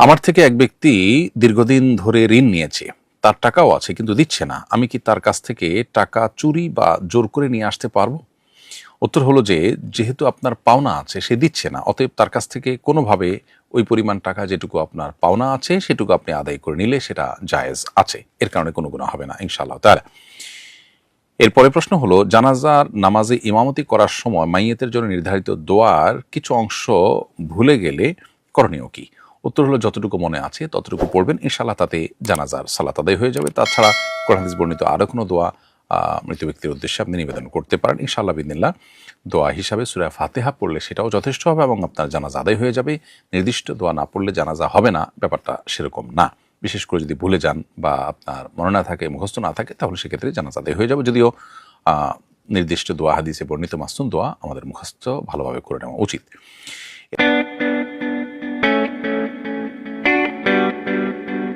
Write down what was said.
আমার থেকে এক ব্যক্তি দীর্ঘদিন ধরে ঋণ নিয়েছে, তার টাকাও আছে কিন্তু দিচ্ছে না। আমি কি তার কাছ থেকে টাকা চুরি বা জোর করে নিয়ে আসতে পারবো? উত্তর হলো যে, যেহেতু আপনার পাওনা আছে, সে দিচ্ছে না, অতএব তার কাছ থেকে কোনোভাবে ওই পরিমাণ টাকা যেটুকু আপনার পাওনা আছে সেটুকু আপনি আদায় করে নিলে সেটা জায়েজ আছে, এর কারণে কোনো গুনাহ হবে না ইনশাআল্লাহ তাআলা। এরপরে প্রশ্ন হলো, জানাজার নামাজে ইমামতি করার সময় মাইয়েতের জন্য নির্ধারিত দোয়ার কিছু অংশ ভুলে গেলে করণীয় কি? উত্তর হলো, যতটুকু মনে আছে ততটুকু পড়বেন, ইনশাআল্লাহ তাতে জানাজার সালাত আদায় হয়ে যাবে। তাছাড়া কোরআন হাদিস বর্ণিত আরও কোনো দোয়া মৃত ব্যক্তির উদ্দেশ্যে আপনি নিবেদন করতে পারেন। ইনশাআল্লাহ বিদিনিল্লাহ দোয়া হিসাবে সূরা ফাতিহা পড়লে সেটাও যথেষ্ট হবে এবং আপনার জানাজা আদায় হয়ে যাবে। নির্দিষ্ট দোয়া না পড়লে জানাজা হবে না, ব্যাপারটা সেরকম না। বিশেষ করে যদি ভুলে যান বা আপনার মনে না থাকে, মুখস্থ না থাকে, তাহলে সেক্ষেত্রে জানাজা আদায় হয়ে যাবে। যদিও নির্দিষ্ট দোয়া হাদিসে বর্ণিত মাসনুন দোয়া আমাদের মুখস্থ ভালোভাবে করে নেওয়া উচিত।